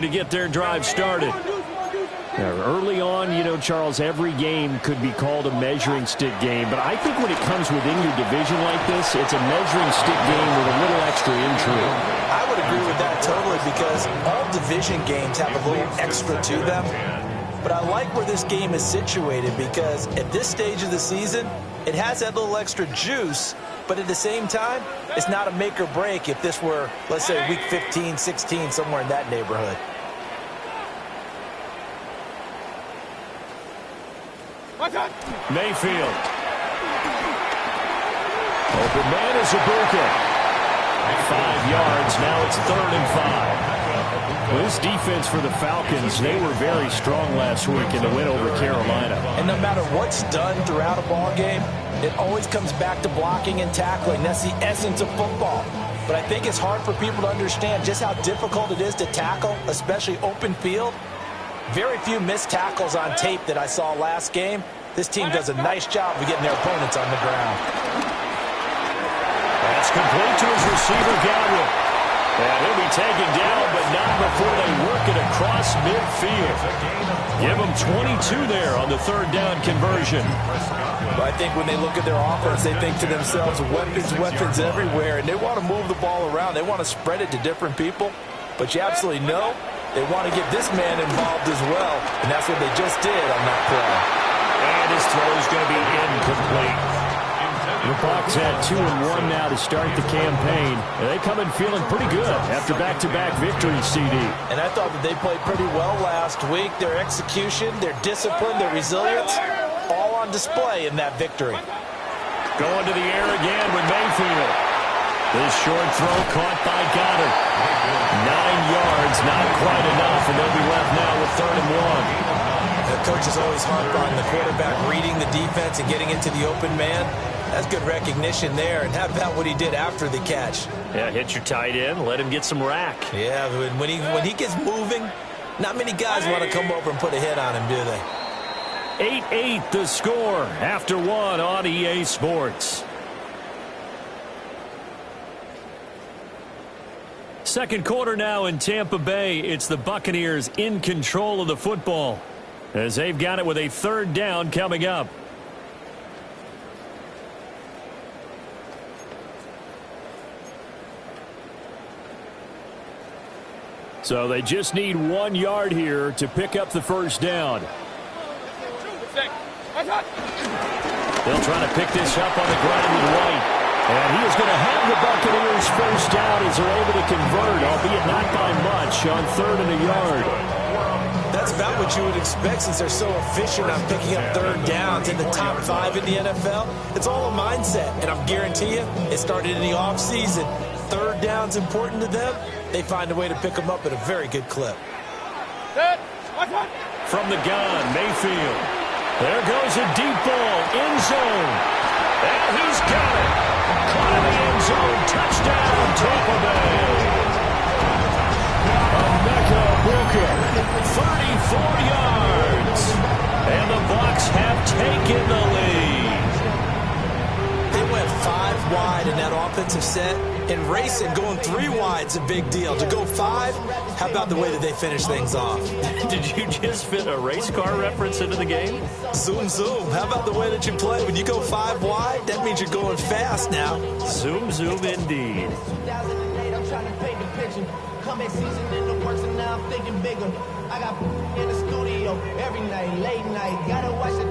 to get their drive started. Early on, you know, Charles, every game could be called a measuring stick game, but I think when it comes within your division like this, it's a measuring stick game with a little extra intrigue. I would agree with that totally, because all division games have a little extra to them. But I like where this game is situated, because at this stage of the season, it has that little extra juice, but at the same time, it's not a make or break if this were, let's say, week 15, 16, somewhere in that neighborhood. Mayfield. Open man is Bucc. 5 yards. Now it's 3rd and 5. Well, this defense for the Falcons, they were very strong last week in the win over Carolina. And no matter what's done throughout a ball game, it always comes back to blocking and tackling. That's the essence of football. But I think it's hard for people to understand just how difficult it is to tackle, especially open field. Very few missed tackles on tape that I saw last game. This team does a nice job of getting their opponents on the ground. That's complete to his receiver, Godwin. And he'll be taken down, but not before they work it across midfield. Give them 22 there on the 3rd down conversion. But I think when they look at their offense, they think to themselves, weapons, weapons everywhere, and they want to move the ball around. They want to spread it to different people. But you absolutely know they want to get this man involved as well, and that's what they just did on that play. And his throw is going to be incomplete. The Bucs had 2-1 now to start the campaign. They come in feeling pretty good after back-to-back victories, CD. And I thought that they played pretty well last week. Their execution, their discipline, their resilience, all on display in that victory. Going to the air again with Mayfield. This short throw caught by Goddard. 9 yards, not quite enough, and they'll be left now with 3rd and 1. The coach is always harp on the quarterback reading the defense and getting into the open man. That's good recognition there. And how about what he did after the catch? Yeah, hit your tight end, let him get some rack. Yeah, when he gets moving, not many guys want to come over and put a hit on him, do they? 8-8 the score after 1 on EA Sports. Second quarter now in Tampa Bay. It's the Buccaneers in control of the football as they've got it with a 3rd down coming up. So they just need 1 yard here to pick up the 1st down. They'll try to pick this up on the ground with White. And he is going to have the Buccaneers 1st down as they're able to convert, albeit not by much, on 3rd and a yard. That's about what you would expect since they're so efficient on picking up 3rd downs in the top 5 in the NFL. It's all a mindset, and I'll guarantee you it started in the offseason. 3rd down's important to them. They find a way to pick them up at a very good clip. From the gun, Mayfield. There goes a deep ball, end zone. And he's got it. Caught in the end zone. Touchdown, Tampa Bay. Emeka Bucc, 34 yards. And the Bucs have taken the lead. They went 5 wide in that offensive set. And racing, going 3 wide's a big deal. To go 5, how about the way that they finish things off? Did you just fit a race car reference into the game? Zoom, zoom. How about the way that you play? When you go 5 wide, that means you're going fast now. Zoom, zoom indeed.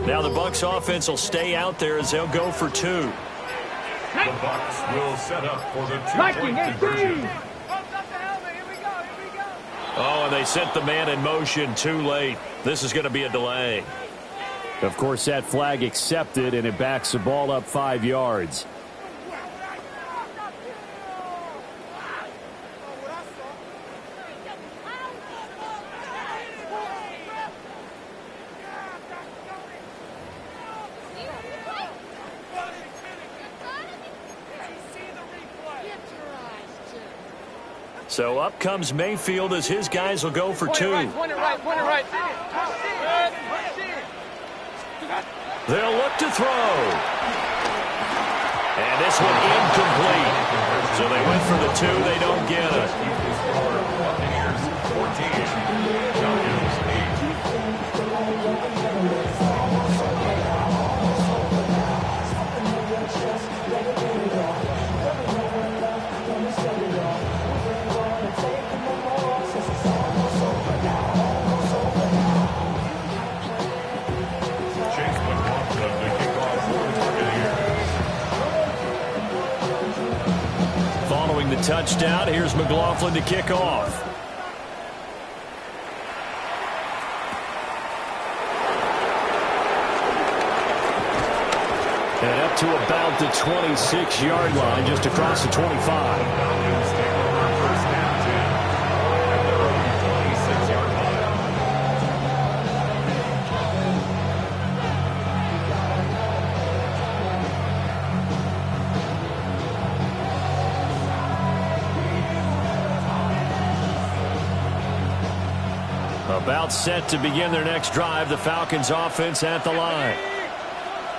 Now the Bucs offense will stay out there as they'll go for 2. The Bucs will set up for the 2-point conversion. Oh, and they sent the man in motion too late. This is going to be a delay. Of course, that flag accepted, and it backs the ball up 5 yards. So up comes Mayfield as his guys will go for 2. They'll look to throw. And this one incomplete. So they went for the 2. They don't get it. Falcons 8. Chase McLaughlin to kick off for the Buccaneers. Following the touchdown, here's McLaughlin to kick off. And up to about the 26-yard line, just across the 25. Falcons take over first and 10 at their own 26-yard line. About set to begin their next drive, the Falcons offense at the line.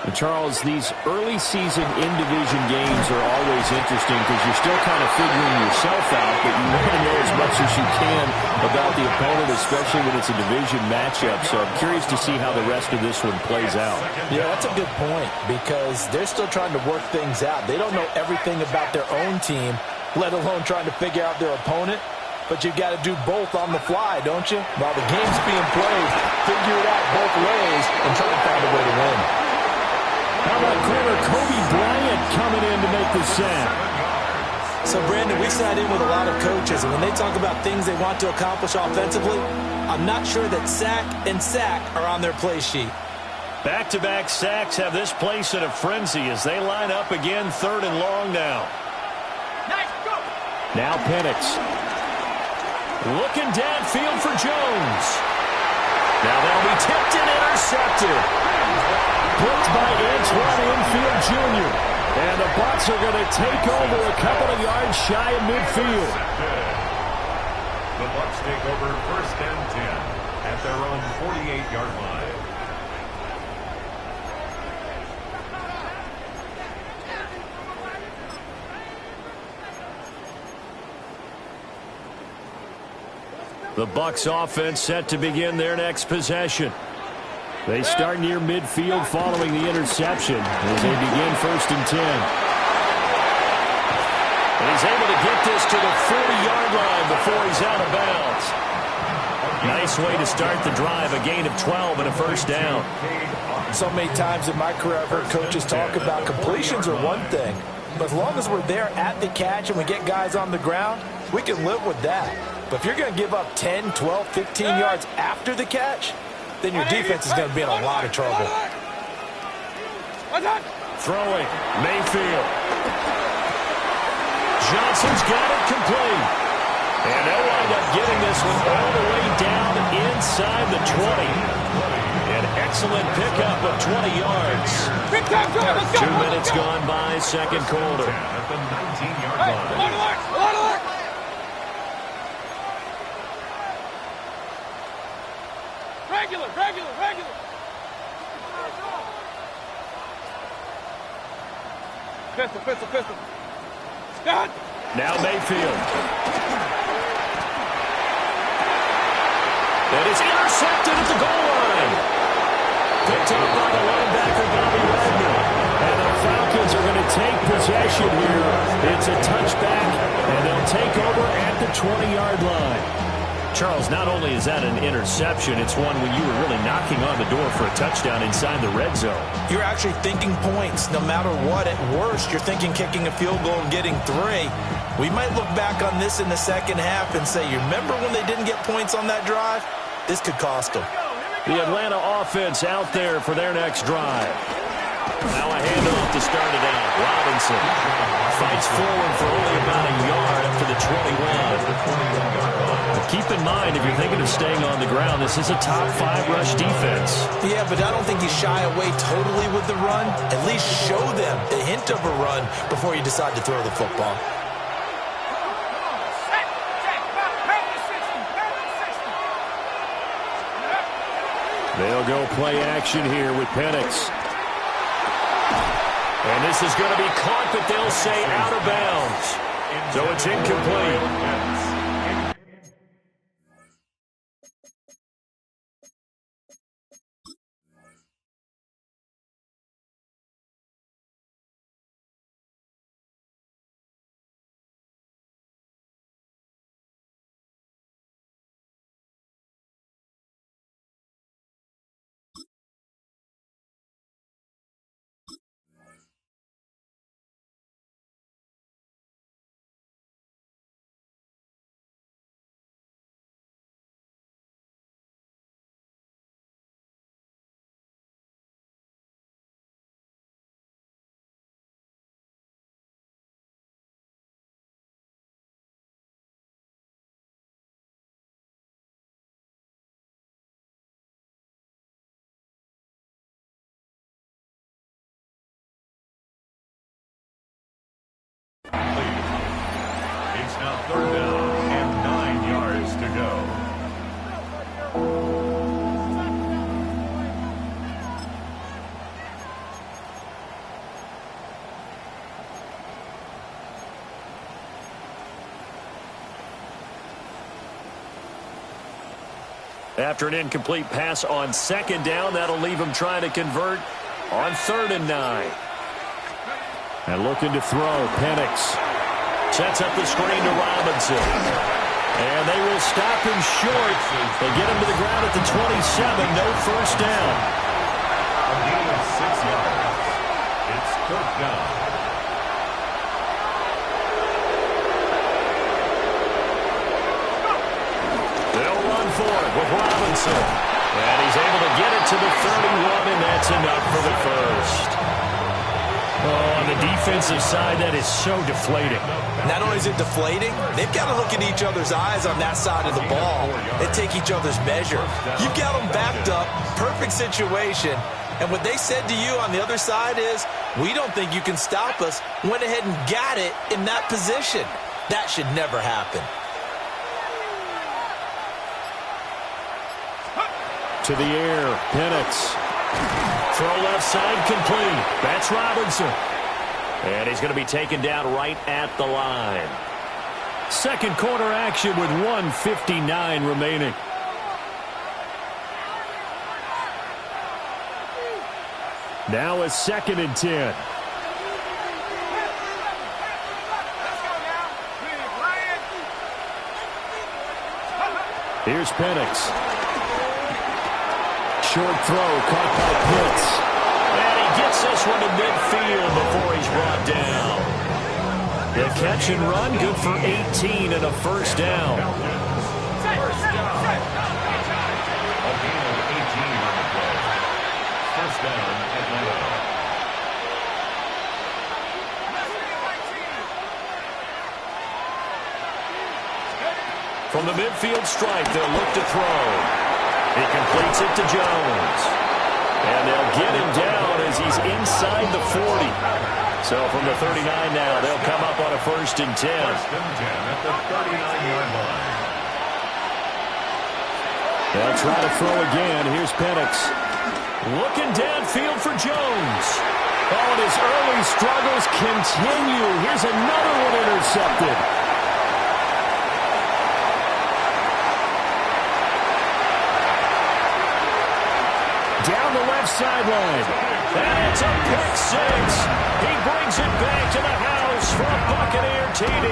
And Charles, these early season in-division games are always interesting because you're still kind of figuring yourself out, but you want to know as much as you can about the opponent, especially when it's a division matchup. So I'm curious to see how the rest of this one plays out. Yeah, that's a good point because they're still trying to work things out. They don't know everything about their own team, let alone trying to figure out their opponent. But you've got to do both on the fly, don't you? While the game's being played, figure it out both ways and try to find a way to win. How about corner Kobe Bryant coming in to make the sack? So, Brandon, we sat in with a lot of coaches, and when they talk about things they want to accomplish offensively, I'm not sure that sack and sack are on their play sheet. Back-to-back sacks have this place in a frenzy as they line up again, 3rd and long now. Now Penix. Looking downfield for Jones. Now that'll be tipped and intercepted. Blocked by Antoine Infield Jr. And the Bucs are going to take over a couple of yards shy of midfield. The Bucs take over first and 10 at their own 48-yard line. The Bucs offense set to begin their next possession. They start near midfield following the interception as they begin 1st and 10. And he's able to get this to the 40-yard line before he's out of bounds. Nice way to start the drive, a gain of 12 and a first down. So many times in my career I've heard coaches talk about completions are one thing, but as long as we're there at the catch and we get guys on the ground, we can live with that. But if you're going to give up 10, 12, 15 yards after the catch, then your defense is going to be in a lot of trouble. Throwing, Mayfield. Johnson's got it complete. And they'll wind up getting this one all the way down inside the 20. An excellent pickup of 20 yards. 2 minutes gone by, second quarter. At the 19-yard line. Regular. Pistol. Scott. Now Mayfield. That is intercepted at the goal line. Picked up by the linebacker, Bobby Wagner. And the Falcons are going to take possession here. It's a touchback, and they'll take over at the 20-yard line. Charles, not only is that an interception, it's one when you were really knocking on the door for a touchdown inside the red zone. You're actually thinking points no matter what. At worst, you're thinking kicking a field goal and getting 3. We might look back on this in the second half and say, you remember when they didn't get points on that drive? This could cost them. The Atlanta offense out there for their next drive. Now a handoff to start it out. Robinson fights forward for only about a yard up to the 21. Keep in mind, if you're thinking of staying on the ground, this is a top 5 rush defense. Yeah, but I don't think you shy away totally with the run. At least show them the hint of a run before you decide to throw the football. They'll go play action here with Penix. And this is going to be caught, but they'll say out of bounds. So it's incomplete. After an incomplete pass on second down, that'll leave him trying to convert on 3rd and 9. And looking to throw, Penix sets up the screen to Robinson. And they will stop him short. They get him to the ground at the 27. No first down. A gain of 6 yards. It's 4th down. They'll run for it with Robinson. And he's able to get it to the 31, and that's enough for the first. Oh, on the defensive side, that is so deflating. Not only is it deflating, they've got to look in each other's eyes on that side of the ball and take each other's measure. You've got them backed up, perfect situation, and what they said to you on the other side is, we don't think you can stop us. Went ahead and got it in that position. That should never happen. To the air, Penix. Throw left side complete. That's Robinson. And he's going to be taken down right at the line. Second quarter action with 1:59 remaining. Now a 2nd and 10. Here's Penix. Short throw caught by Pitts. And he gets this one to midfield before he's brought down. The catch and run, good for 18 and a first down. First down. A gain of 18 on the play. First down, Atlanta. From the midfield stripe, they'll look to throw. He completes it to Jones. And they'll get him down as he's inside the 40. So from the 39 now, they'll come up on a 1st and 10. 1st and 10 at the 39-yard line. They'll try to throw again. Here's Penix. Looking downfield for Jones. Oh, and his early struggles continue. Here's another one intercepted. Down the left sideline. And it's a pick 6. He brings it back to the house for a Buccaneer TD.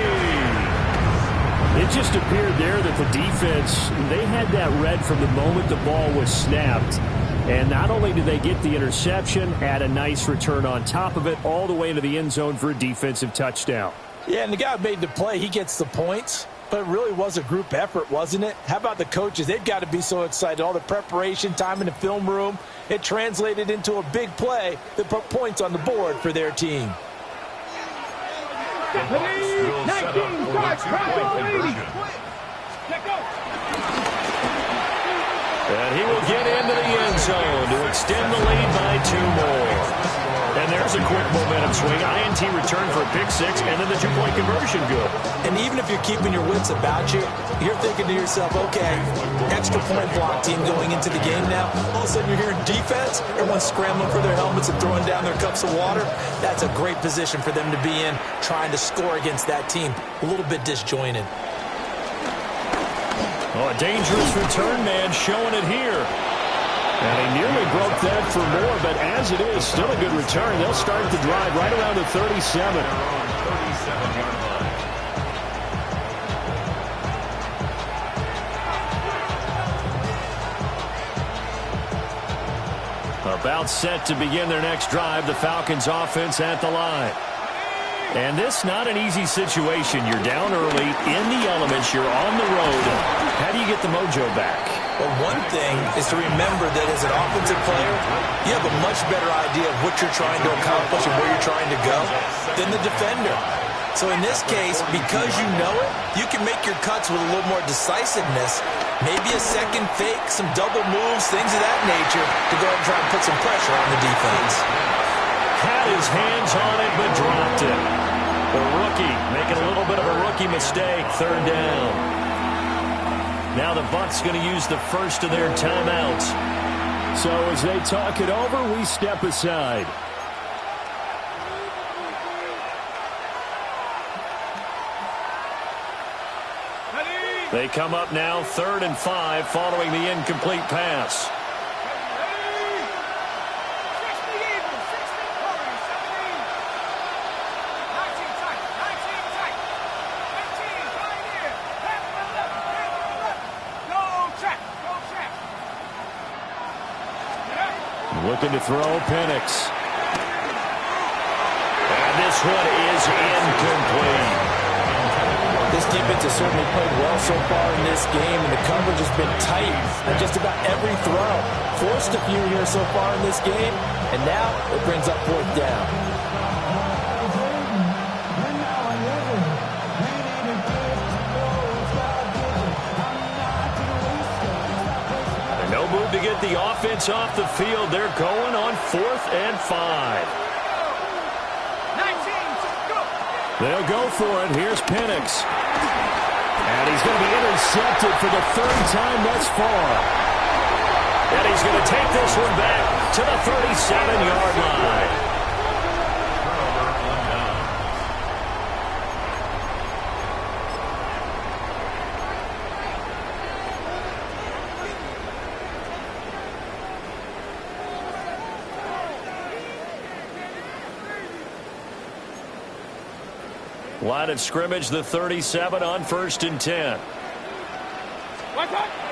It just appeared there that the defense, they had that read from the moment the ball was snapped. And not only did they get the interception, add a nice return on top of it, all the way into the end zone for a defensive touchdown. Yeah, and the guy who made the play, he gets the points. But it really was a group effort, wasn't it? How about the coaches? They've got to be so excited. All the preparation time in the film room, it translated into a big play that put points on the board for their team. The Bucs will set up for the two-point conversion. And he will get into the end zone to extend the lead by 2 more. And there's a quick momentum swing. INT return for a pick 6, and then the 2-point conversion good. And even if you're keeping your wits about you, you're thinking to yourself, okay, extra point block team going into the game now. All of a sudden you're hearing defense, everyone's scrambling for their helmets and throwing down their cups of water. That's a great position for them to be in, trying to score against that team. A little bit disjointed. Oh, a dangerous return man showing it here. And he nearly broke that for more, but as it is, still a good return. They'll start the drive right around the 37. 37-yard line. About set to begin their next drive, the Falcons offense at the line. And this not an easy situation. You're down early, in the elements, you're on the road. How do you get the mojo back? Well, one thing is to remember that as an offensive player, you have a much better idea of what you're trying to accomplish and where you're trying to go than the defender. So in this case, because you know it, you can make your cuts with a little more decisiveness, maybe a second fake, some double moves, things of that nature, to go ahead and try and put some pressure on the defense. Had his hands on it, but dropped it. The rookie making a little bit of a rookie mistake, 3rd down. Now the Bucs going to use the first of their timeouts. So as they talk it over, we step aside. They come up now 3rd and 5 following the incomplete pass. Looking to throw, Penix. And this one is incomplete. This defense has certainly played well so far in this game, and the coverage has been tight on just about every throw. Forced a few here so far in this game, and now it brings up 4th down. No move to get the offense off the field. They're going on 4th and 5. They'll go for it. Here's Penix. And he's going to be intercepted for the 3rd time thus far. And he's going to take this one back to the 37-yard line. Line of scrimmage, the 37 on 1st and 10.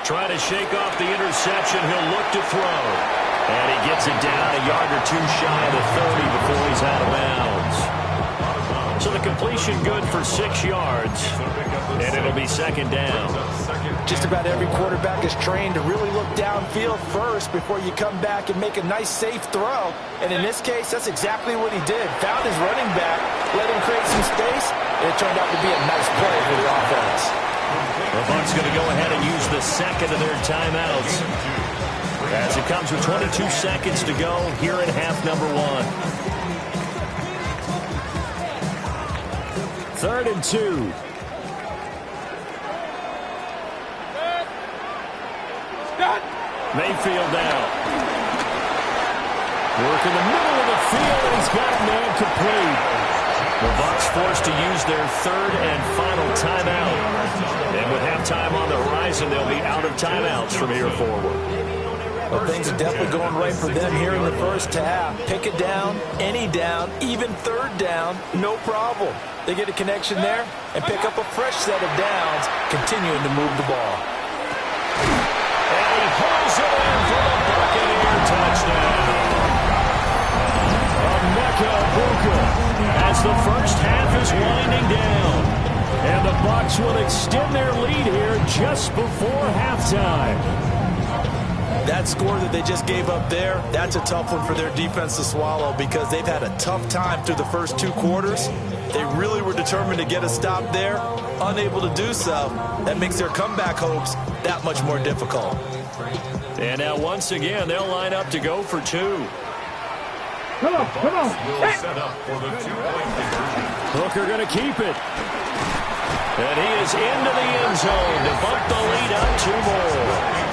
Trying to shake off the interception. He'll look to throw. And he gets it down a yard or 2 shy of the 30 before he's out of bounds. So the completion good for 6 yards. And it'll be 2nd down. Just about every quarterback is trained to really look downfield first before you come back and make a nice, safe throw. And in this case, that's exactly what he did. Found his running back, let him create some space, and it turned out to be a nice play for the offense. The Bucs going to go ahead and use the 2nd of their timeouts as it comes with 22 seconds to go here in half number 1. 3rd and 2. Mayfield now. Work in the middle of the field, and he's got a man complete. The Bucs forced to use their 3rd and final timeout. And with halftime on the horizon, they'll be out of timeouts from here forward. Well, things are definitely going right for them here in the first half. Pick it down, any down, even 3rd down, no problem. They get a connection there and pick up a fresh set of downs, continuing to move the ball. And he pulls it in for the Buccaneer touchdown. Bucc as the first half is winding down. And the Bucs will extend their lead here just before halftime. That score that they just gave up there, that's a tough one for their defense to swallow because they've had a tough time through the first 2 quarters. They really were determined to get a stop there, unable to do so. That makes their comeback hopes that much more difficult. And now once again, they'll line up to go for 2. Come on. Will set up for the 2-point conversion. Hooker going to keep it. And he is into the end zone to bump the lead up 2 more.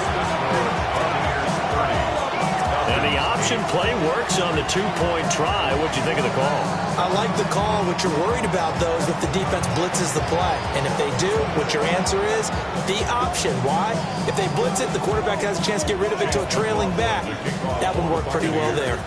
And the option play works on the 2-point try. What'd you think of the call? I like the call. What you're worried about, though, is if the defense blitzes the play. And if they do, what your answer is, the option. Why? If they blitz it, the quarterback has a chance to get rid of it to a trailing back. That would work pretty well there.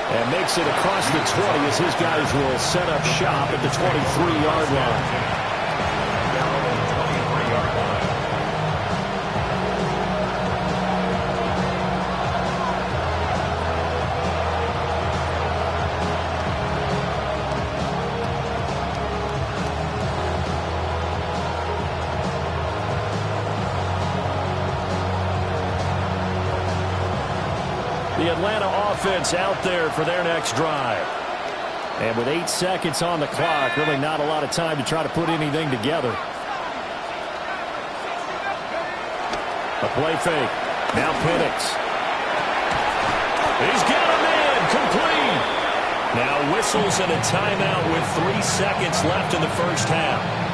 And makes it across the 20 as his guys will set up shop at the 23-yard line. The Atlanta offense out there for their next drive. And with 8 seconds on the clock, really not a lot of time to try to put anything together. A play fake. Now Penix. He's got a man complete. Now whistles and a timeout with 3 seconds left in the first half.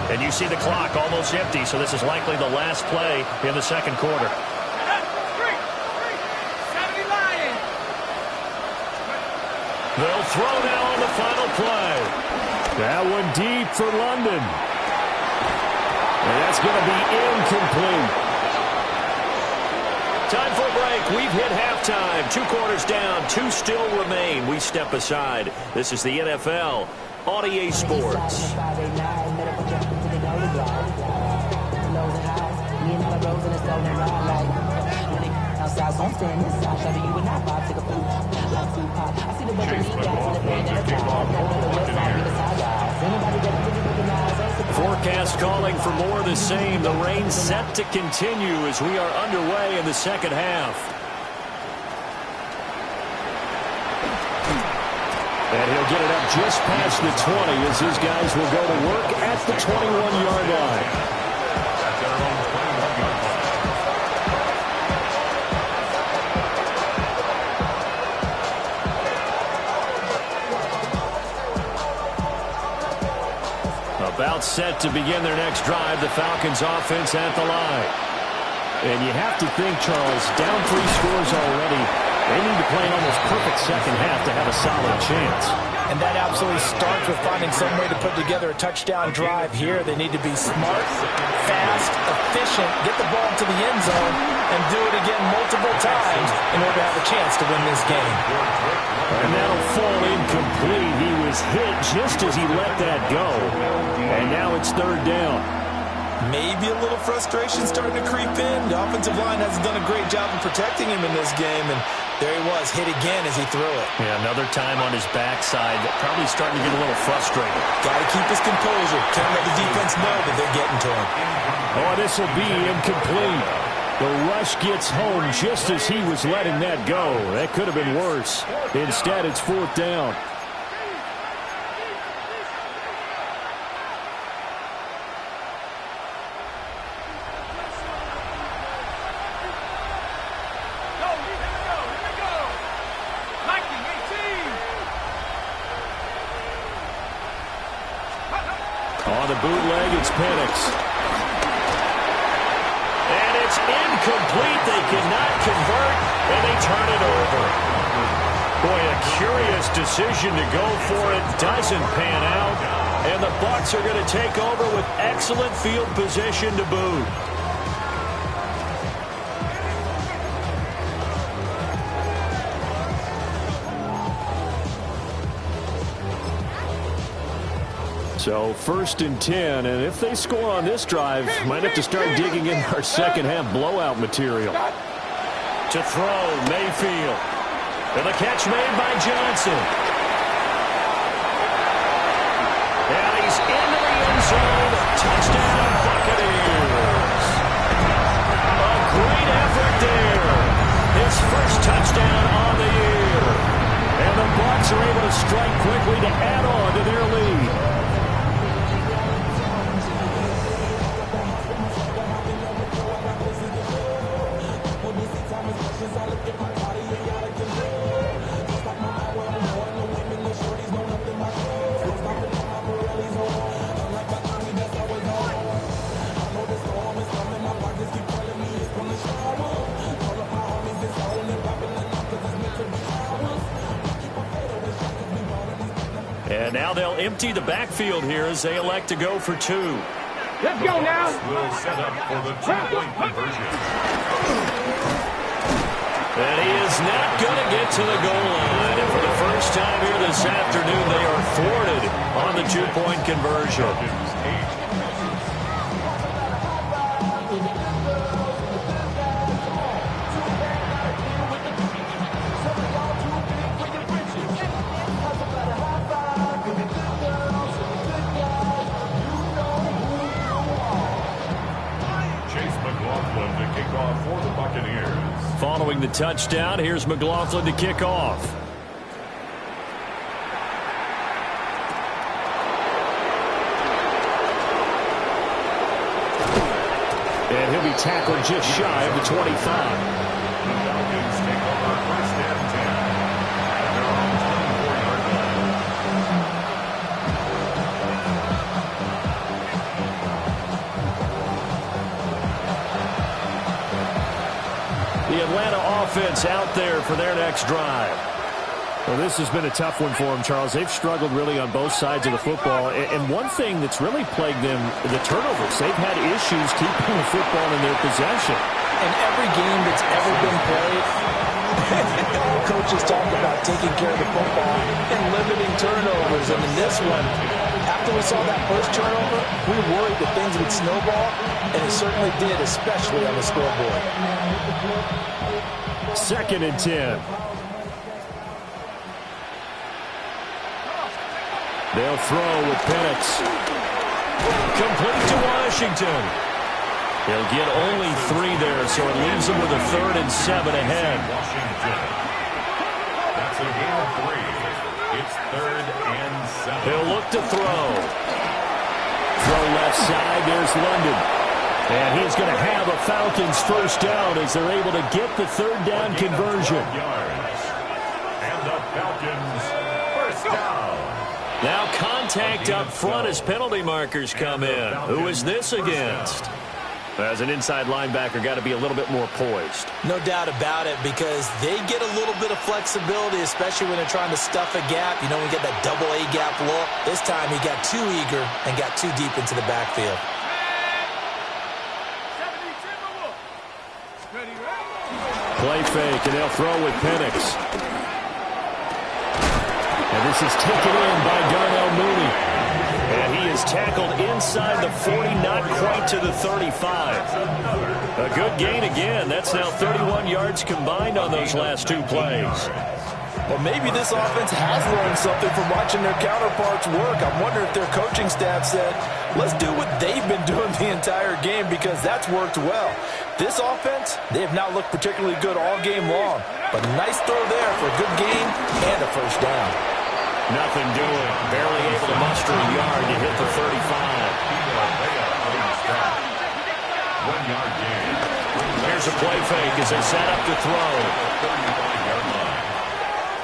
And you see the clock almost empty, so this is likely the last play in the second quarter. They'll throw now on the final play. That one deep for London. And that's going to be incomplete. Time for a break. We've hit halftime. 2 quarters down. 2 still remain. We step aside. This is the NFL on EA Sports. Forecast calling for more of the same. The rain set to continue as we are underway in the second half. And he'll get it up just past the 20 as his guys will go to work at the 21-yard line. About set to begin their next drive, the Falcons offense at the line. And you have to think, Charles, down 3 scores already. They need to play an almost perfect second half to have a solid chance. And that absolutely starts with finding some way to put together a touchdown drive here. They need to be smart, fast, efficient, get the ball to the end zone, and do it again multiple times in order to have a chance to win this game. And that'll fall incomplete. He was hit just as he let that go. And now it's 3rd down. Maybe a little frustration starting to creep in. The offensive line hasn't done a great job of protecting him in this game, and there he was, hit again as he threw it. Yeah, another time on his backside, probably starting to get a little frustrated. Got to keep his composure. Can't let the defense know that they're getting to him. Oh, this will be incomplete. The rush gets home just as he was letting that go. That could have been worse. Instead, it's 4th down. On the bootleg, it's Penix. And it's incomplete. They cannot convert, and they turn it over. Boy, a curious decision to go for it. Doesn't pan out. And the Bucs are going to take over with excellent field position to boot. So 1st and 10, and if they score on this drive, might have to start digging in our second half blowout material. To throw, Mayfield. And the catch made by Johnson. And he's into the end zone. Touchdown, Buccaneers. A great effort there. His first touchdown on the year. And the Bucs are able to strike quickly to add on to their lead. And now they'll empty the backfield here as they elect to go for 2. Let's go now. Will set up for the 2-point conversion. And he is not going to get to the goal line. And for the first time here this afternoon, they are thwarted on the 2-point conversion. For the Buccaneers. Following the touchdown, here's McLaughlin to kick off. And he'll be tackled just shy of the 25. The Falcons take over 1st and 10 at their own 24-yard line. the Atlanta offense out there for their next drive. Well, this has been a tough one for them, Charles. They've struggled really on both sides of the football. And one thing that's really plagued them, the turnovers. They've had issues keeping the football in their possession. In every game that's ever been played, coaches talk about taking care of the football and limiting turnovers. And in this one, after we saw that first turnover, we worried that things would snowball, and it certainly did, especially on the scoreboard. 2nd and 10. They'll throw with Penix. Complete to Washington. He'll get only 3 there, so it leaves them with a 3rd and 7 ahead. Washington. That's a gain of 3. It's 3rd and 7. He'll look to throw. Throw left side. There's London. And he's going to have a Falcons first down as they're able to get the 3rd down conversion. Yards. And the Falcons first down. Now contact up front as penalty markers come in. Who is this against? As an inside linebacker, got to be a little bit more poised. No doubt about it, because they get a little bit of flexibility, especially when they're trying to stuff a gap. You know, we get that double A gap look. This time he got too eager and got too deep into the backfield. Play fake, and they'll throw with Penix. And this is taken in by Darnell Mooney. And he is tackled inside the 40, not quite to the 35. A good gain again. That's now 31 yards combined on those last 2 plays. Well, maybe this offense has learned something from watching their counterparts work. I'm wondering if their coaching staff said, let's do what they've been doing the entire game, because that's worked well. This offense, they have not looked particularly good all game long. But nice throw there for a good gain and a first down. Nothing doing. Barely able to muster a yard to hit the 35. 1 yard gain. Here's a play fake as they set up to throw.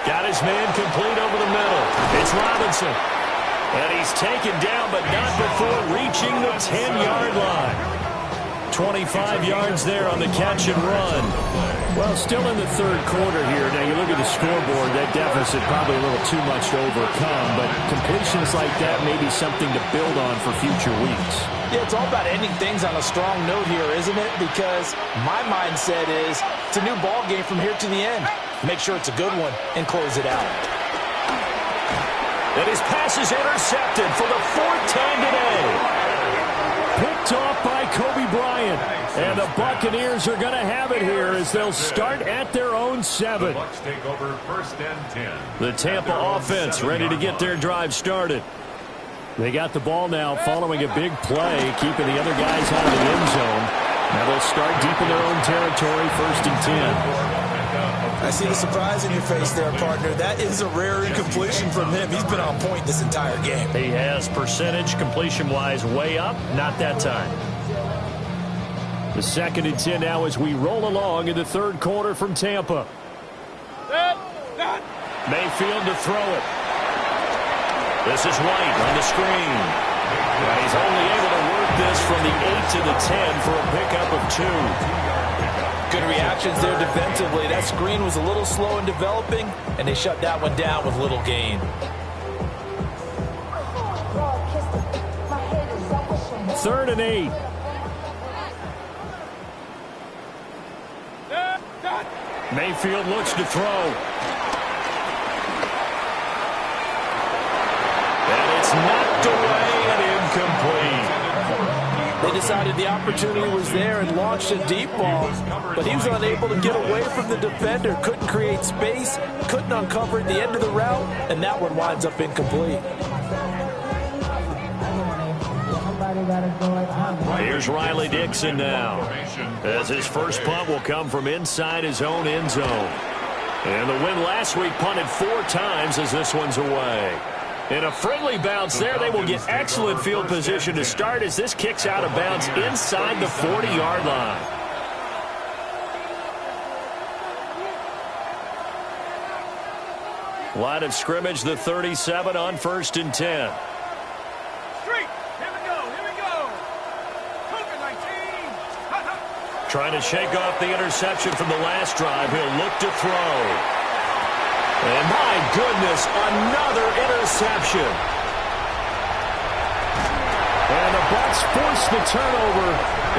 Got his man complete over the middle. It's Robinson. And he's taken down, but not before reaching the 10-yard line. 25 yards there on the catch and run. Well, still in the 3rd quarter here. Now, you look at the scoreboard, that deficit probably a little too much to overcome, but completions like that may be something to build on for future weeks. Yeah, it's all about ending things on a strong note here, isn't it? Because my mindset is it's a new ball game from here to the end. Make sure it's a good one and close it out. And his pass is intercepted for the 4th time today. Picked off by Kobe Bryant. And the Buccaneers are going to have it here as they'll start at their own 7. The Bucs take over 1st and 10. The Tampa offense ready to get their drive started. They got the ball now following a big play, keeping the other guys out of the end zone. Now they'll start deep in their own territory, 1st and 10. I see the surprise in your face there, partner. That is a rare incompletion from him. He's been on point this entire game. He has percentage completion-wise way up, not that time. The 2nd and 10 now as we roll along in the 3rd quarter from Tampa. Mayfield to throw it. This is White on the screen. And he's only able to work this from the 8 to the 10 for a pickup of 2. Good reactions there defensively. That screen was a little slow in developing, and they shut that one down with little gain. 3rd and 8. Mayfield looks to throw. And it's knocked away and incomplete. They decided the opportunity was there and launched a deep ball, but he was unable to get away from the defender, couldn't create space, couldn't uncover at the end of the route, and that one winds up incomplete. Here's Riley Dixon now, as his first punt will come from inside his own end zone. And the win last week punted 4 times as this one's away. In a friendly bounce there, they will get excellent field position to start as this kicks out of bounds inside the 40-yard line. Line of scrimmage, the 37 on 1st and 10. Street, here we go, here we go. Coca 19. Trying to shake off the interception from the last drive. He'll look to throw. And my goodness, another interception. And the Bucks force the turnover.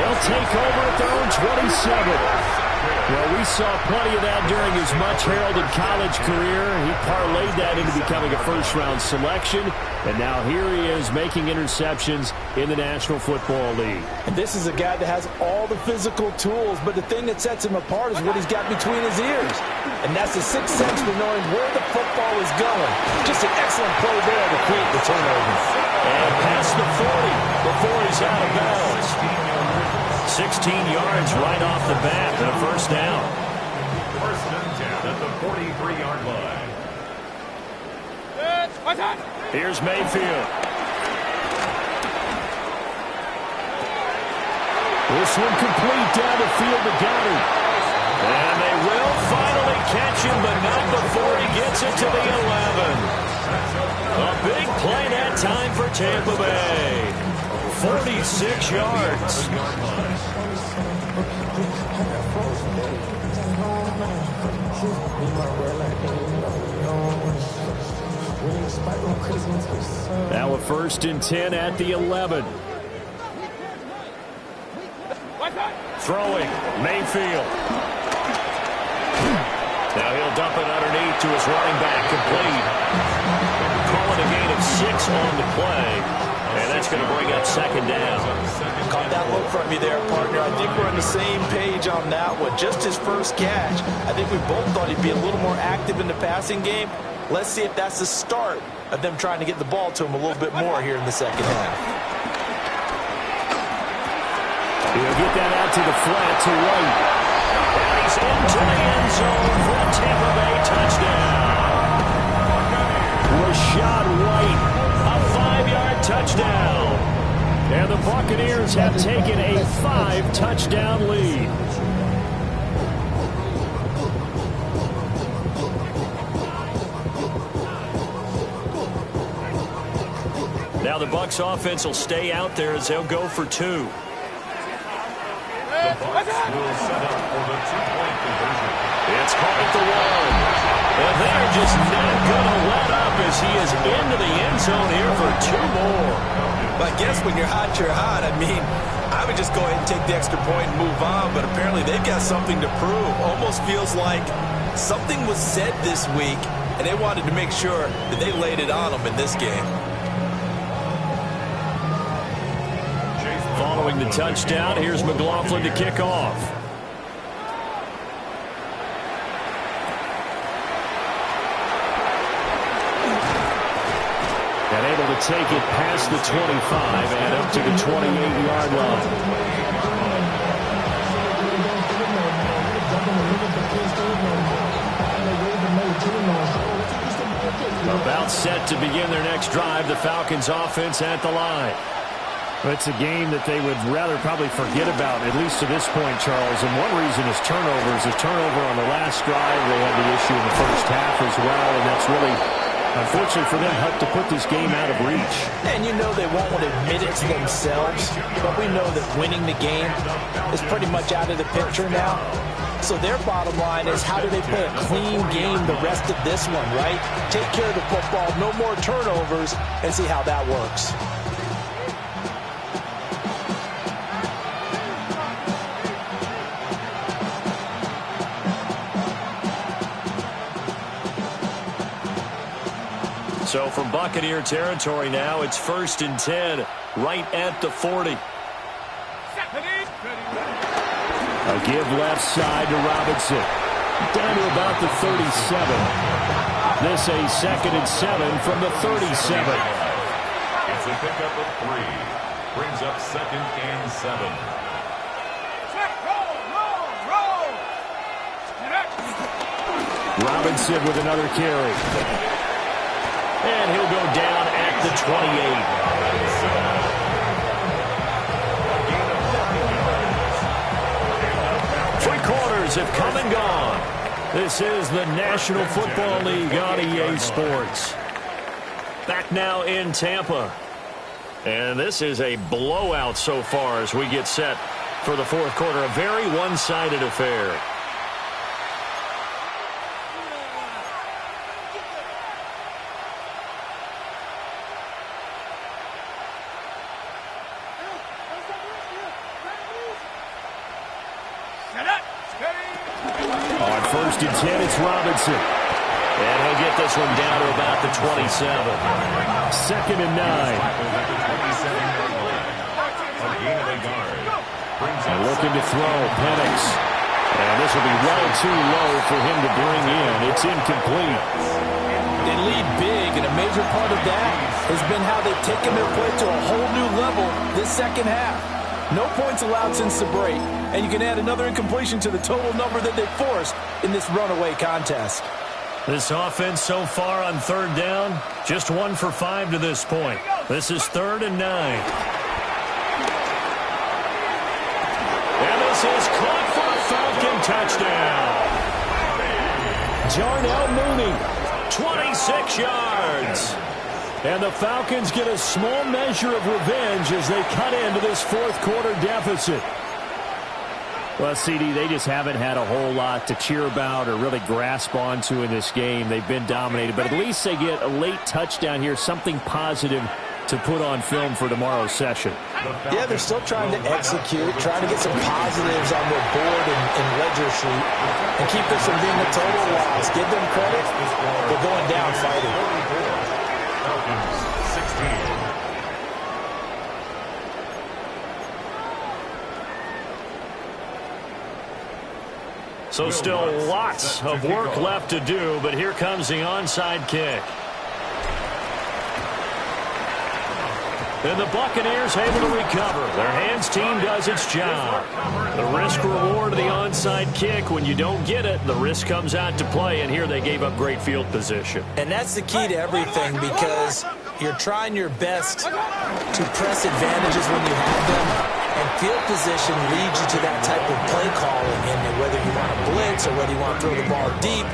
They'll take over at their own 27. Well, we saw plenty of that during his much-heralded college career. He parlayed that into becoming a first-round selection. And now here he is making interceptions in the National Football League. And this is a guy that has all the physical tools, but the thing that sets him apart is what he's got between his ears. And that's the sixth sense for knowing where the football is going. Just an excellent play there to create the turnover. And past the 40 before he's out of bounds. 16 yards right off the bat and a first down. First and 10 at the 43-yard line. Here's Mayfield. This one complete down the field to Goddard. And they will finally catch him, but not before he gets it to the 11. A big play that time for Tampa Bay. 46 yards. Now a first and 10 at the 11. Throwing, Mayfield. Now he'll dump it underneath to his running back, complete. Calling a gain of 6 on the play. And that's going to bring up second down. Caught that look from you there, partner. I think we're on the same page on that one. Just his first catch. I think we both thought he'd be a little more active in the passing game. Let's see if that's the start of them trying to get the ball to him a little bit more here in the second half. He'll get that out to the flat to White. And he's into the end zone for a Tampa Bay touchdown. Rashad White, a 5-yard touchdown. And the Buccaneers have taken a 5-touchdown lead. Now the Bucs offense will stay out there as they'll go for 2. The Bucs will set up for the 2-point conversion. It's caught at the 1. And they're just not going to let up as he is into the end zone here for 2 more. But I guess when you're hot, you're hot. I mean, I would just go ahead and take the extra point and move on, but apparently they've got something to prove. Almost feels like something was said this week, and they wanted to make sure that they laid it on them in this game. Following the touchdown, here's McLaughlin to kick off. And able to take it past the 25 and up to the 28-yard line. About set to begin their next drive, the Falcons offense at the line. It's a game that they would rather probably forget about, at least to this point, Charles. And one reason is turnovers. A turnover on the last drive. They had the issue in the first half as well, and that's really, unfortunately for them, helped to put this game out of reach. And you know they won't admit it to themselves, but we know that winning the game is pretty much out of the picture now. So their bottom line is, how do they play a clean game the rest of this one, right? Take care of the football, no more turnovers, and see how that works. So from Buccaneer territory now, it's first and 10, right at the 40. A give left side to Robinson. Down to about the 37. This a second and 7 from the 37. It's a pickup of 3. Brings up second and 7. Robinson with another carry. And he'll go down at the 28. 3 quarters have come and gone. This is the National Football League on EA Sports. Back now in Tampa. And this is a blowout so far as we get set for the fourth quarter. A very one-sided affair. On 1st and 10, it's Robinson. And he'll get this one down to about the 27. 2nd and 9. And looking to throw, Penix. And this will be well too low for him to bring in. It's incomplete. They lead big, and a major part of that has been how they've taken their play to a whole new level this second half. No points allowed since the break, and you can add another incompletion to the total number that they forced in this runaway contest. This offense so far on 3rd down, just 1 for 5 to this point. This is 3rd and 9. And this is caught for a Falcon touchdown. Jarnell Mooney, 26 yards. And the Falcons get a small measure of revenge as they cut into this fourth quarter deficit. Well, CD, they just haven't had a whole lot to cheer about or really grasp onto in this game. They've been dominated, but at least they get a late touchdown here, something positive to put on film for tomorrow's session. Yeah, they're still trying to execute, trying to get some positives on their board and ledger sheet, and keep this from being a total loss. Give them credit. They're going down fighting. 16. So still lots of work left to do, but here comes the onside kick. And the Buccaneers able to recover. Their hands team does its job. The risk reward of the onside kick, when you don't get it, the risk comes out to play, and here they gave up great field position. And that's the key to everything, because you're trying your best to press advantages when you have them, and field position leads you to that type of play calling, and whether you want to blitz or whether you want to throw the ball deep,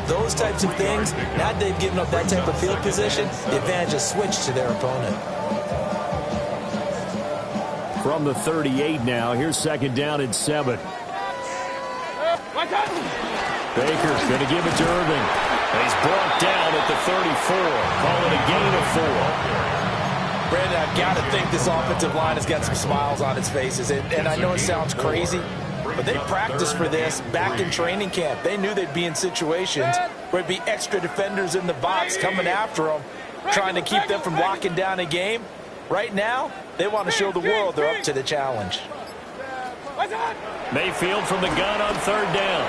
those types of things. Now that they've given up that type of field position, the advantage is switched to their opponent. From the 38 now, here's 2nd down and 7. Baker's going to give it to Irving. And he's brought down at the 34. Call it a gain of 4. Brandon, I've got to think this offensive line has got some smiles on its faces. And I know it sounds crazy, but they practiced for this back in training camp. They knew they'd be in situations where it'd be extra defenders in the box coming after them, trying to keep them from locking down a game. Right now, they want to show the world they're up to the challenge. Mayfield from the gun on 3rd down.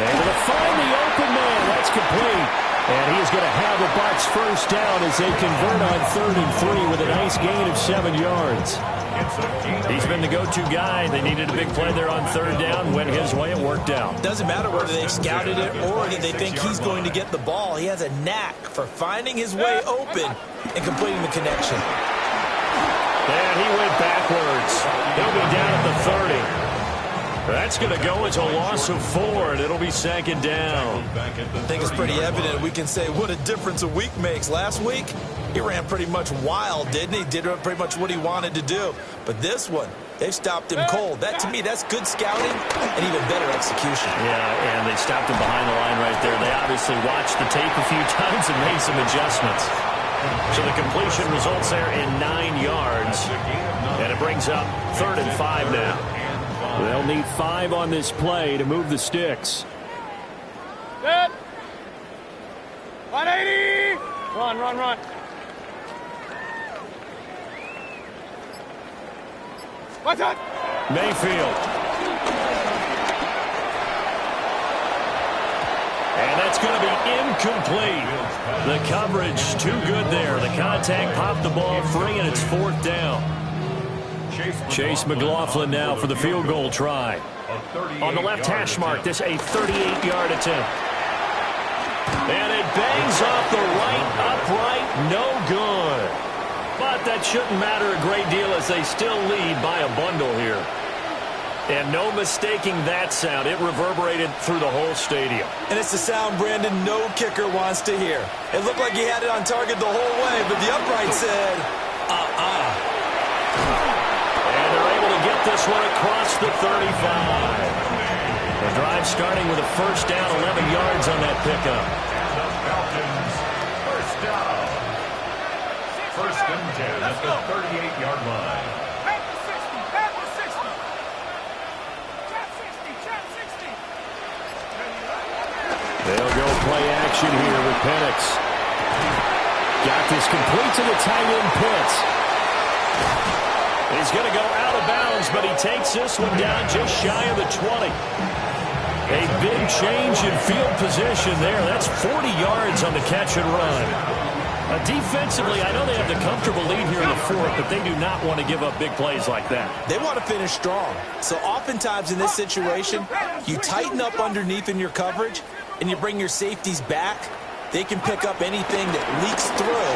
Able to find the open man. That's complete. And he's going to have the Bucs first down as they convert on 3rd and 3 with a nice gain of 7 yards. He's been the go-to guy. They needed a big play there on 3rd down. Went his way. It worked out. Doesn't matter whether they've scouted it or that they think he's going to get the ball. He has a knack for finding his way open and completing the connection. And he went backwards. He'll be down at the 30. That's going to go as a loss of 4, and it'll be 2nd down. I think it's pretty evident. We can say what a difference a week makes. Last week, he ran pretty much wild, didn't he? Did pretty much what he wanted to do. But this one, they stopped him cold. That, to me, that's good scouting and even better execution. Yeah, and they stopped him behind the line right there. They obviously watched the tape a few times and made some adjustments. So the completion results there in 9 yards. And it brings up 3rd and 5 now. They'll need 5 on this play to move the sticks. Set. 180. Run. What's that? Mayfield. And that's going to be incomplete. The coverage too good there. The contact popped the ball free, and it's 4th down. Chase McLaughlin now for the field goal try. On the left hash mark, this a 38-yard attempt. And it bangs off the right upright, no good. But that shouldn't matter a great deal as they still lead by a bundle here. And no mistaking that sound. It reverberated through the whole stadium. And it's the sound, Brandon, no kicker wants to hear. It looked like he had it on target the whole way, but the upright said, And they're able to get get this one across the 35. The drive starting with a first down, 11 yards on that pickup. And the Falcons, first down. First and 10 at the 38-yard line. Back to 60. Back to 60. Trap 60. Trap 60. They'll go play action here with Penix. Got this complete to the tight end Pitts. He's going to go out of bounds, but he takes this one down just shy of the 20. A big change in field position there. That's 40 yards on the catch and run. Defensively, I know they have the comfortable lead here in the fourth, but they do not want to give up big plays like that. They want to finish strong. So oftentimes in this situation, you tighten up underneath in your coverage, and you bring your safeties back. They can pick up anything that leaks through.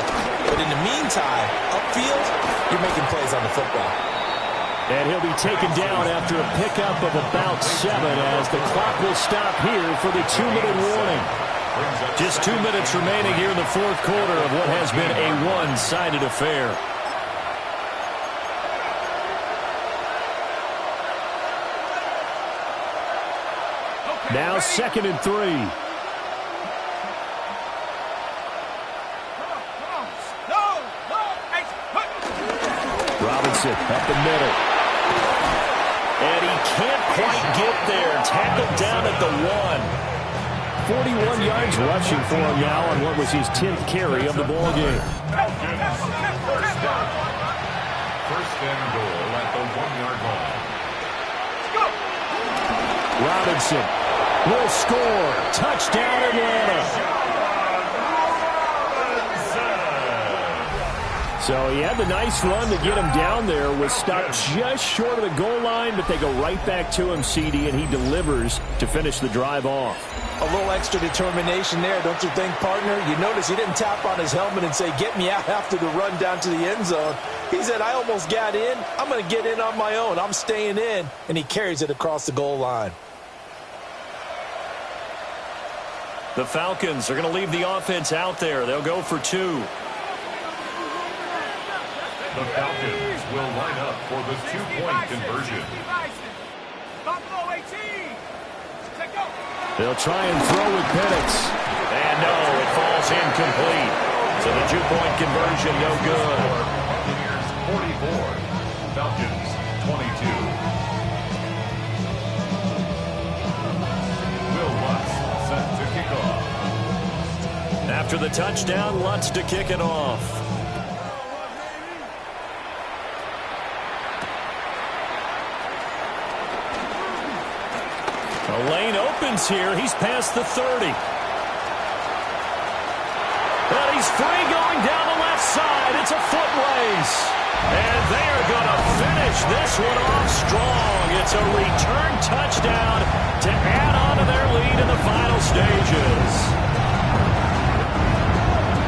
But in the meantime, upfield, you're making plays on the football. And he'll be taken down after a pickup of about 7 as the clock will stop here for the 2-minute warning. Just 2 minutes remaining here in the fourth quarter of what has been a one-sided affair. Now 2nd and 3. Robinson up the middle. And he can't quite get there. Tackled down at the 1. 41 yards rushing for him now on what was his 10th carry of the ball game. First down. First and goal at the 1-yard line. Robinson will score. Touchdown Atlanta. So he had the nice run to get him down there. Was stopped just short of the goal line, but they go right back to him, CD, and he delivers to finish the drive off. A little extra determination there, don't you think, partner? You notice he didn't tap on his helmet and say, get me out after the run down to the end zone. He said, I almost got in. I'm going to get in on my own. I'm staying in. And he carries it across the goal line. The Falcons are going to leave the offense out there. They'll go for 2. The Falcons will line up for the 2-point conversion. They'll try and throw with Penix. And no, it falls incomplete. So the 2-point conversion no good. Buccaneers 44, Falcons 22. Will Lutz set to kick off. After the touchdown, Lutz to kick it off. The lane opens here. He's past the 30. But he's free going down the left side. It's a foot race. And they are going to finish this one off strong. It's a return touchdown to add on to their lead in the final stages.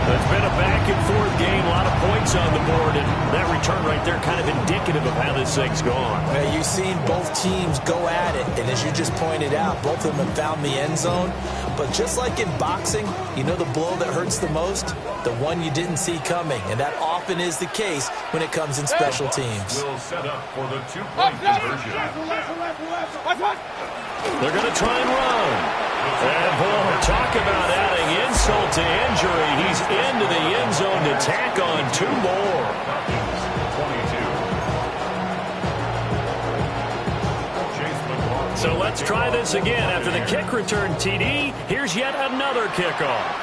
It's been a back-and-forth game, a lot of points on the board, and that return right there kind of indicative of how this thing's gone. Well, you've seen both teams go at it, and as you just pointed out, both of them have found the end zone. But just like in boxing, you know the blow that hurts the most? The one you didn't see coming, and that often is the case when it comes in special teams. Will set up for the 2-point conversion. They're going to try and run. And boy, talk about adding insult to injury. He's into the end zone to tack on 2 more. So let's try this again. After the kick return TD, here's yet another kickoff.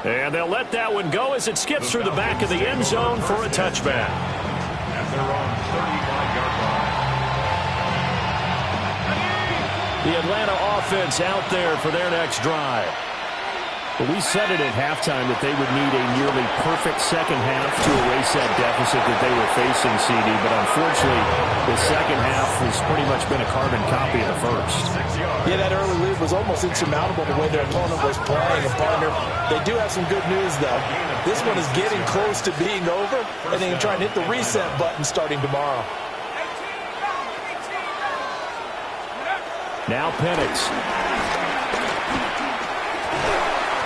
And they'll let that one go as it skips through the back of the end zone for a touchback. At their own 35-yard line. The Atlanta offense out there for their next drive. But we said it at halftime that they would need a nearly perfect second half to erase that deficit that they were facing, CD. But unfortunately, the second half has pretty much been a carbon copy of the first. Yeah, that early lead was almost insurmountable the way their opponent was playing. And partner, they do have some good news, though. This one is getting close to being over, and they can try and hit the reset button starting tomorrow. Now Penix.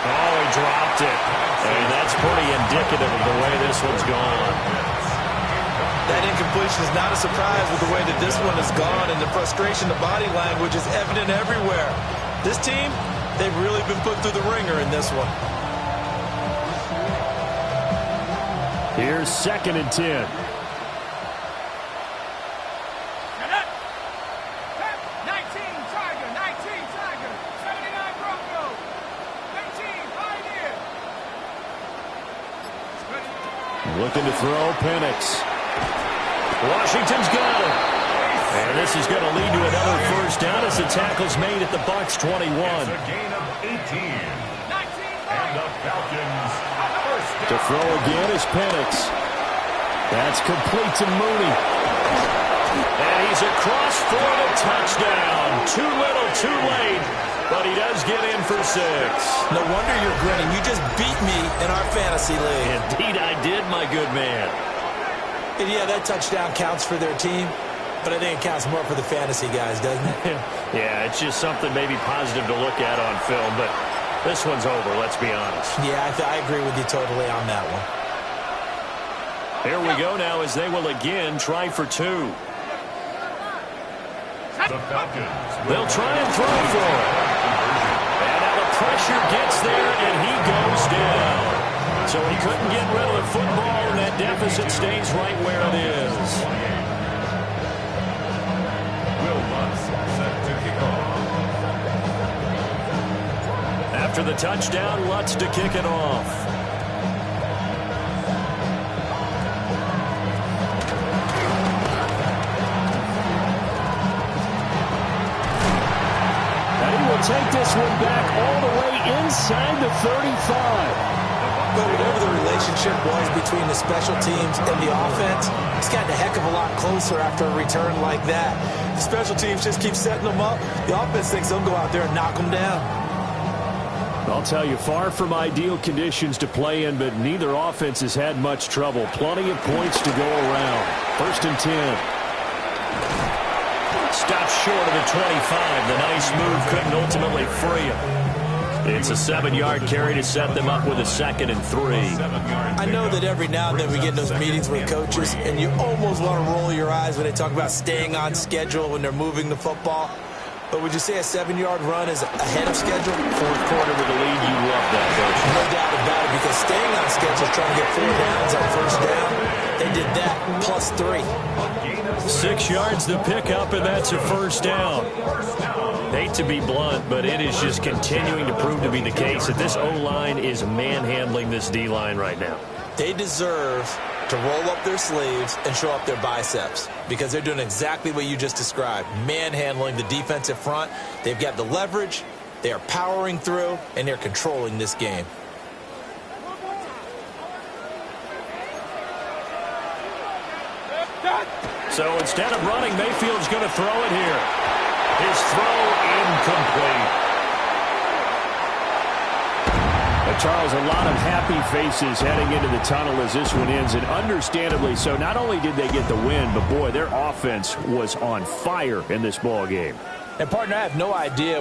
Oh, he dropped it. And that's pretty indicative of the way this one's gone. That incompletion is not a surprise with the way that this one has gone, and the frustration, the body language is evident everywhere. This team, they've really been put through the ringer in this one. Here's 2nd and 10. 19 Tiger, 19 Tiger, 79 Bronco, 19 Pioneer. Looking to throw, Penix. Washington's got it. And this is going to lead to another first down as the tackle's made at the Bucks 21. It's a gain of 18. And the Falcons first down. To throw again is Penix. That's complete to Mooney. And he's across for the touchdown. Too little, too late. But he does get in for 6. No wonder you're grinning. You just beat me in our fantasy league. Indeed I did, my good man. And yeah, that touchdown counts for their team, but I think it counts more for the fantasy guys, doesn't it? Yeah, it's just something maybe positive to look at on film, but this one's over, let's be honest. Yeah, I agree with you totally on that one. Here we go now as they will again try for 2. The Falcons. They'll try and throw for it. And now the pressure gets there, and he goes down. So he couldn't get rid of the football, and that deficit stays right where it is. Will Bucc set to kick off. After the touchdown, Lutz to kick it off. And he will take this one back all the way inside the 35. But whatever the relationship was between the special teams and the offense, it's gotten a heck of a lot closer after a return like that. The special teams just keep setting them up. The offense thinks they'll go out there and knock them down. I'll tell you, far from ideal conditions to play in, but neither offense has had much trouble. Plenty of points to go around. 1st and 10. Stops short of the 25. The nice move couldn't ultimately free him. It's a 7-yard carry to set them up with a 2nd and 3. I know that every now and then we get in those meetings with coaches, and you almost want to roll your eyes when they talk about staying on schedule when they're moving the football. But would you say a 7-yard run is ahead of schedule? 4th quarter with the lead, you love that, coach. No doubt about it, because staying on schedule, trying to get 4 downs on 1st down, they did that plus 3. 6 yards the pickup, and that's a 1st down. Hate to be blunt, but it is just continuing to prove to be the case that this O-line is manhandling this D-line right now. They deserve to roll up their sleeves and show up their biceps, because they're doing exactly what you just described, manhandling the defensive front. They've got the leverage, they are powering through, and they're controlling this game. So instead of running, Mayfield's going to throw it here. His throw incomplete. Charles, a lot of happy faces heading into the tunnel as this one ends, and understandably so. Not only did they get the win, but boy, their offense was on fire in this ball game. And partner, I have no idea